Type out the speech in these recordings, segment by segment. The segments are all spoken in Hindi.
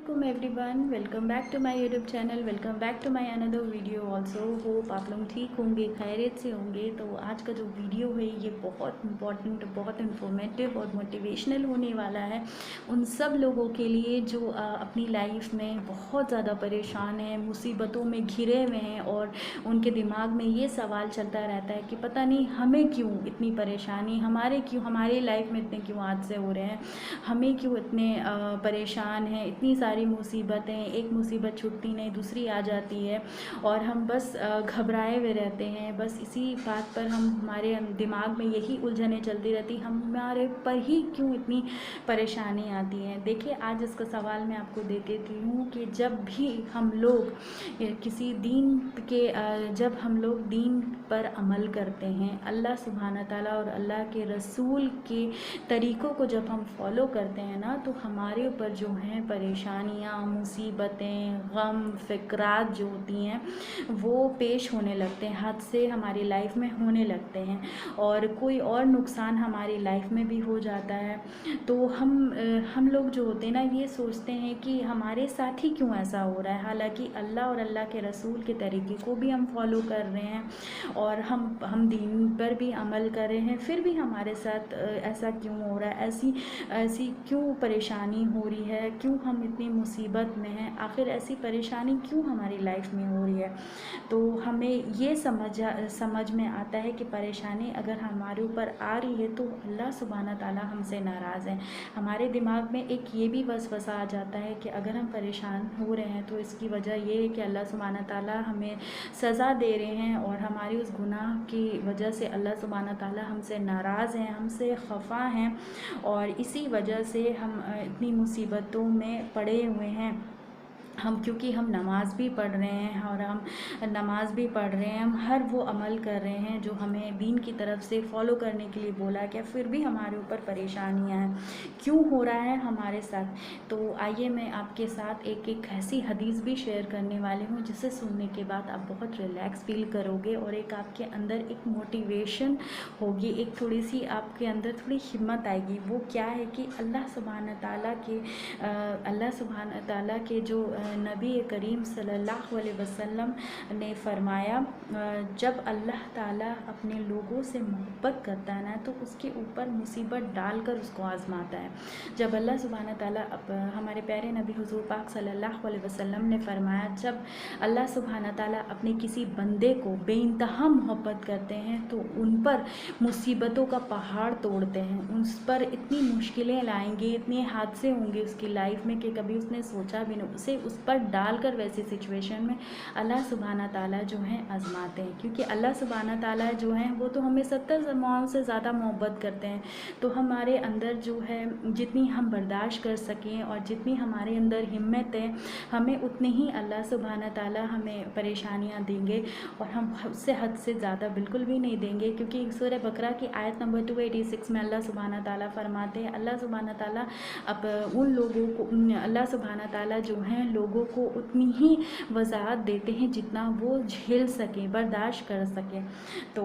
Assalamualaikum everyone, welcome back to my YouTube channel, welcome back to my another video also. Hope आप लोग ठीक होंगे, खैरियत से होंगे। तो आज का जो वीडियो है ये बहुत इंपॉर्टेंट, बहुत इन्फॉर्मेटिव और मोटिवेशनल होने वाला है उन सब लोगों के लिए जो अपनी लाइफ में बहुत ज़्यादा परेशान हैं, मुसीबतों में घिरे हुए हैं और उनके दिमाग में ये सवाल चलता रहता है कि पता नहीं हमें क्यों इतनी परेशानी, हमारे लाइफ में इतने क्यों हादसे हो रहे हैं, हमें क्यों इतने परेशान हैं, इतनी सारी मुसीबतें, एक मुसीबत छूटती नहीं दूसरी आ जाती है और हम बस घबराए हुए रहते हैं। बस इसी बात पर हमारे दिमाग में यही उलझनें चलती रहती, हमारे पर ही क्यों इतनी परेशानी आती है। देखिए, आज इसका सवाल मैं आपको दे देती हूँ कि जब भी हम लोग किसी दीन के जब हम लोग दीन पर अमल करते हैं, अल्लाह सुब्हाना ताला और अल्लाह के रसूल के तरीक़ों को जब हम फॉलो करते हैं ना, तो हमारे ऊपर जो हैं परेशानियाँ, मुसीबतें, गम, फ़िक्रात जो होती हैं वो पेश होने लगते हैं, हादसे हमारी लाइफ में होने लगते हैं और कोई और नुकसान हमारी लाइफ में भी हो जाता है। तो हम लोग जो होते हैं ना, ये सोचते हैं कि हमारे साथ ही क्यों ऐसा हो रहा है, हालांकि अल्लाह और अल्लाह के रसूल के तरीक़े को भी हम फॉलो कर रहे हैं और हम दीन पर भी अमल कर रहे हैं, फिर भी हमारे साथ ऐसा क्यों हो रहा है, ऐसी क्यों परेशानी हो रही है, क्यों हम इतनी मुसीबत में हैं, आखिर ऐसी परेशानी क्यों हमारी लाइफ में हो रही है। तो हमें ये समझ में आता है कि परेशानी अगर हमारे ऊपर आ रही है तो अल्लाह सुब्हाना ताला हमसे नाराज़ है। हमारे दिमाग में एक ये भी वसवसा आ जाता है कि अगर हम परेशान हो रहे हैं तो इसकी वजह ये है कि अल्लाह सुब्हाना ताला हमें सज़ा दे रहे हैं और हमारी उस गुनाह की वजह से अल्लाह सुब्हाना ताला हमसे नाराज़ हैं, हमसे खफा हैं और इसी वजह से हम इतनी मुसीबतों में पड़े हुए हैं। क्योंकि हम नमाज़ भी पढ़ रहे हैं और हम नमाज़ भी पढ़ रहे हैं, हम हर वो अमल कर रहे हैं जो हमें दीन की तरफ से फ़ॉलो करने के लिए बोला गया, फिर भी हमारे ऊपर परेशानियां हैं, क्यों हो रहा है हमारे साथ। तो आइए मैं आपके साथ एक ऐसी हदीस भी शेयर करने वाली हूँ जिसे सुनने के बाद आप बहुत रिलैक्स फील करोगे और एक आपके अंदर एक मोटिवेशन होगी, एक थोड़ी सी आपके अंदर थोड़ी हिम्मत आएगी। वो क्या है कि अल्लाह सुब्हाना ताला के जो नबी करीम सल्लल्लाहु अलैहि वसल्लम ने फरमाया, जब अल्लाह ताला अपने लोगों से मोहब्बत करता है ना तो उसके ऊपर मुसीबत डालकर उसको आज़माता है। जब अल्लाह सुब्हाना ताला हमारे प्यारे नबी हुज़ूर पाक सल्लल्लाहु अलैहि वसल्लम ने फरमाया, जब अल्लाह सुब्हाना ताला अपने किसी बंदे को बेइंतहा मोहब्बत करते हैं तो उन पर मुसीबतों का पहाड़ तोड़ते हैं, उस पर इतनी मुश्किलें लाएंगे, इतने हादसे होंगे उसकी लाइफ में कि कभी उसने सोचा भी नहीं, उसे उस पर डालकर वैसी सिचुएशन में अल्लाह सुब्हाना ताला जो हैं आज़माते हैं। क्योंकि अल्लाह सुब्हाना ताला जो हैं वो तो हमें 70 माओं से ज़्यादा मोहब्बत करते हैं, तो हमारे अंदर जो है जितनी हम बर्दाश्त कर सकें और जितनी हमारे अंदर हिम्मत है, हमें उतनी ही अल्लाह सुब्हाना ताला हमें परेशानियाँ देंगे और हम उससे हद से ज़्यादा बिल्कुल भी नहीं देंगे। क्योंकि सूरह बकरा की आयत नंबर 286 में अल्लाह सुब्हाना ताला फरमाते हैं, अल्लाह सुब्हाना ताला उन लोगों को अल्लाह सुब्हाना ताला जो हैं लोगों को उतनी ही वज़ाहत देते हैं जितना वो झेल सकें, बर्दाश्त कर सकें। तो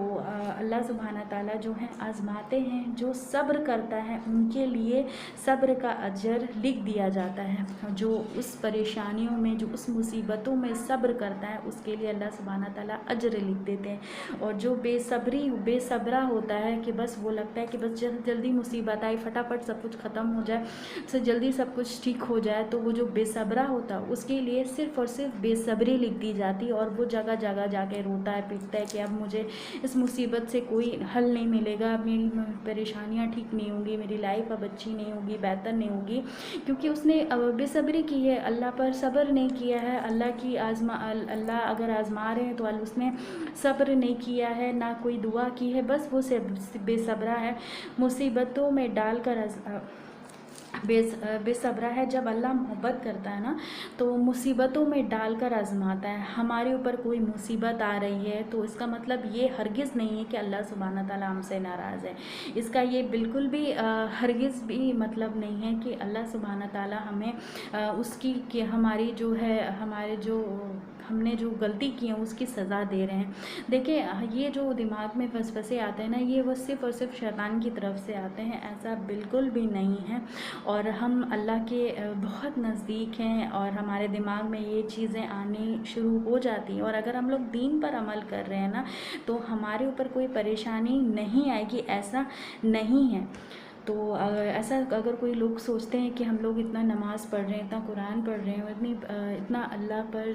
अल्लाह सुब्हाना ताला जो हैं आज़माते हैं, जो सब्र करता है उनके लिए सब्र का अजर लिख दिया जाता है। जो उस परेशानियों में, जो उस मुसीबतों में सब्र करता है उसके लिए अल्लाह सुब्हाना ताला अजर लिख देते हैं। और जो बेसब्रा होता है कि बस वो लगता है कि बस जल्दी मुसीबत आई, फटाफट सब कुछ ख़त्म हो जाए, से जल्दी सब कुछ ठीक हो जाए, तो वो जो बेसब्रा होता है उसके लिए सिर्फ़ और सिर्फ बेसब्री लिख दी जाती है और वो जगह जगह जाके रोता है, पीटता है कि अब मुझे इस मुसीबत से कोई हल नहीं मिलेगा, मेरी परेशानियां ठीक नहीं होंगी, मेरी लाइफ अब अच्छी नहीं होगी, बेहतर नहीं होगी, क्योंकि उसने बेसब्री की है, अल्लाह पर सब्र नहीं किया है। अल्लाह अगर आज़मा रहे हैं तो उसने सब्र नहीं किया है, ना कोई दुआ की है, बस वो बेसब्रा है, मुसीबतों में डालकर बेसब्रा है। जब अल्लाह मोहब्बत करता है ना तो मुसीबतों में डालकर आज़माता है। हमारे ऊपर कोई मुसीबत आ रही है तो इसका मतलब ये हरगिज़ नहीं है कि अल्लाह सुब्हाना ताला हमसे नाराज़ है। इसका ये बिल्कुल भी हरगिज़ भी मतलब नहीं है कि अल्लाह सुब्हाना ताला हमें उसकी कि हमारी जो है, हमारे जो हमने जो गलती की है उसकी सज़ा दे रहे हैं। देखिए ये जो दिमाग में वसवसे आते हैं ना, ये वो सिर्फ़ और सिर्फ शैतान की तरफ से आते हैं, ऐसा बिल्कुल भी नहीं है। और हम अल्लाह के बहुत नज़दीक हैं और हमारे दिमाग में ये चीज़ें आनी शुरू हो जाती हैं, और अगर हम लोग दीन पर अमल कर रहे हैं ना, तो हमारे ऊपर कोई परेशानी नहीं आएगी, ऐसा नहीं है। तो ऐसा अगर कोई लोग सोचते हैं कि हम लोग इतना नमाज़ पढ़ रहे हैं, इतना कुरान पढ़ रहे हैं, और इतना अल्लाह पर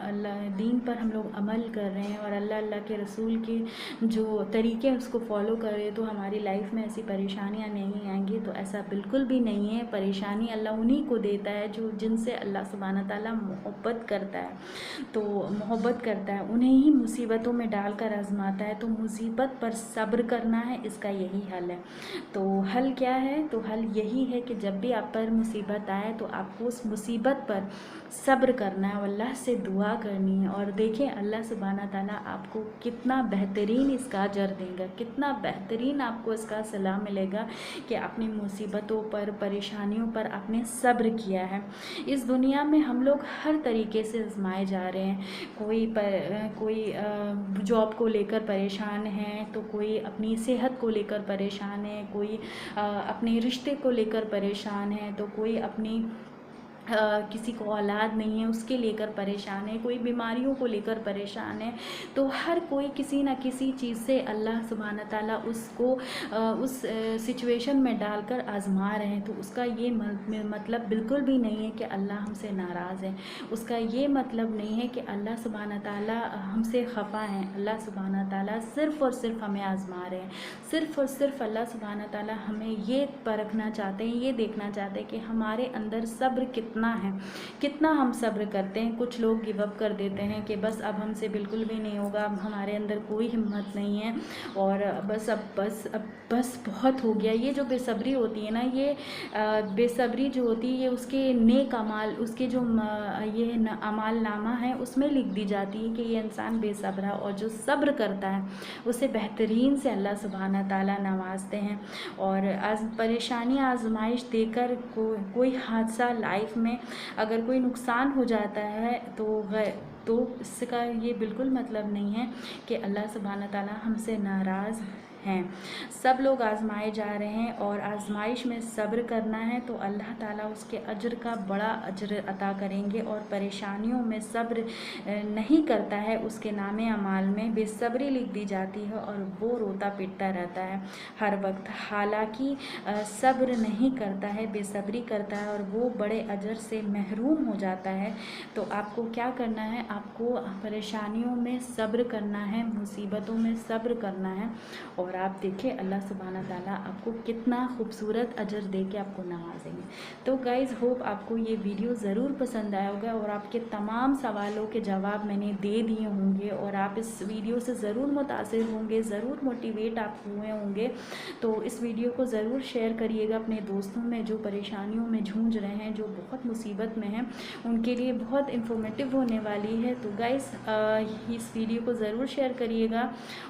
अल्लाह दीन पर हम लोग अमल कर रहे हैं, और अल्लाह के रसूल के जो तरीके हैं उसको फॉलो कर रहे हैं, तो हमारी लाइफ में ऐसी परेशानियां नहीं आएंगी। तो ऐसा बिल्कुल भी नहीं है। परेशानी अल्लाह उन्हीं को देता है जो जिनसे अल्लाह सुब्हानहू तआला मोहब्बत करता है, तो मोहब्बत करता है उन्हें ही मुसीबतों में डालकर आजमाता है। तो मुसीबत पर सब्र करना है, इसका यही हल है। तो हल क्या है? तो हल यही है कि जब भी आप पर मुसीबत आए तो आपको उस मुसीबत पर सब्र करना है और अल्लाह से दुआ करनी है। और देखें अल्लाह सुब्हानहू तआला आपको कितना बेहतरीन इसका अजर देगा, कितना बेहतरीन आपको इसका सलाह मिलेगा कि अपनी मुसीबतों पर, परेशानियों पर आपने सब्र किया है। इस दुनिया में हम लोग हर तरीके से आजमाए जा रहे हैं। कोई जॉब को लेकर परेशान है, तो कोई अपनी सेहत को लेकर परेशान है, कोई अपने रिश्ते को लेकर परेशान है, तो कोई अपनी किसी को औलाद नहीं है उसके लेकर परेशान है, कोई बीमारियों को लेकर परेशान है। तो हर कोई किसी न किसी चीज़ से अल्लाह सुब्हानहू तआला उसको उस सिचुएशन में डालकर आजमा रहे हैं। तो उसका ये मतलब बिल्कुल भी नहीं है कि अल्लाह हमसे नाराज़ है, उसका ये मतलब नहीं है कि अल्लाह सुब्हानहू तआला हमसे खफा हैं। अल्लाह सुब्हानहू तआला सिर्फ़ और सिर्फ हमें आजमा रहे हैं। सिर्फ़ और सिर्फ अल्लाह सुब्हानहू तआला हमें ये परखना चाहते हैं, ये देखना चाहते हैं कि हमारे अंदर सब्र कितना है, कितना हम सब्र करते हैं। कुछ लोग गिव अप कर देते हैं कि बस अब हमसे बिल्कुल भी नहीं होगा, अब हमारे अंदर कोई हिम्मत नहीं है, और अब बहुत हो गया। ये जो बेसब्री होती है ना, ये बेसब्री जो होती है, ये उसके नेक अमाल, उसके जो ये अमाल नामा है उसमें लिख दी जाती है कि ये इंसान बेसब्र है। और जो सब्र करता है उसे बेहतरीन से अल्लाह सुब्हानहू तआला नवाजते हैं। और परेशानियाँ, आजमाइश देकर कोई हादसा लाइफ में अगर कोई नुकसान हो जाता है तो इसका ये बिल्कुल मतलब नहीं है कि अल्लाह सुब्हानहू तआला हमसे नाराज़ हैं। सब लोग आजमाए जा रहे हैं, और आजमाइश में सब्र करना है तो अल्लाह ताला उसके अजर का बड़ा अजर अता करेंगे। और परेशानियों में सब्र नहीं करता है, उसके नामे अमाल में बेसब्री लिख दी जाती है और वो रोता पिटता रहता है हर वक्त। हालांकि सब्र नहीं करता है, बेसब्री करता है, और वो बड़े अजर से महरूम हो जाता है। तो आपको क्या करना है? आपको परेशानियों में सब्र करना है, मुसीबतों में सब्र करना है, और आप देखिए अल्लाह सुब्हानहू तआला आपको कितना खूबसूरत अजर दे के आपको नवाजेंगे। तो गाइज़ होप आपको ये वीडियो ज़रूर पसंद आया होगा, और आपके तमाम सवालों के जवाब मैंने दे दिए होंगे, और आप इस वीडियो से ज़रूर मुतासिर होंगे, ज़रूर मोटिवेट आप हुए होंगे। तो इस वीडियो को ज़रूर शेयर करिएगा अपने दोस्तों में जो परेशानियों में जूझ रहे हैं, जो बहुत मुसीबत में हैं, उनके लिए बहुत इन्फॉर्मेटिव होने वाली है। तो गाइज़ इस वीडियो को ज़रूर शेयर करिएगा,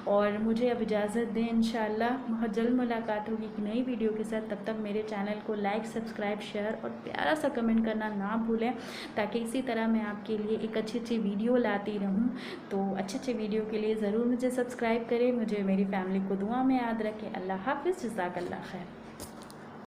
और मुझे अब इजाज़त दें। इंशाल्लाह बहुत जल्द मुलाकात होगी एक नई वीडियो के साथ। तब तक मेरे चैनल को लाइक, सब्सक्राइब, शेयर और प्यारा सा कमेंट करना ना भूलें, ताकि इसी तरह मैं आपके लिए एक अच्छी वीडियो लाती रहूं। तो अच्छे वीडियो के लिए ज़रूर मुझे सब्सक्राइब करें, मुझे मेरी फैमिली को दुआ में याद रखें। अल्लाह हाफ़िज़, जज़ाकल्लाह खैर।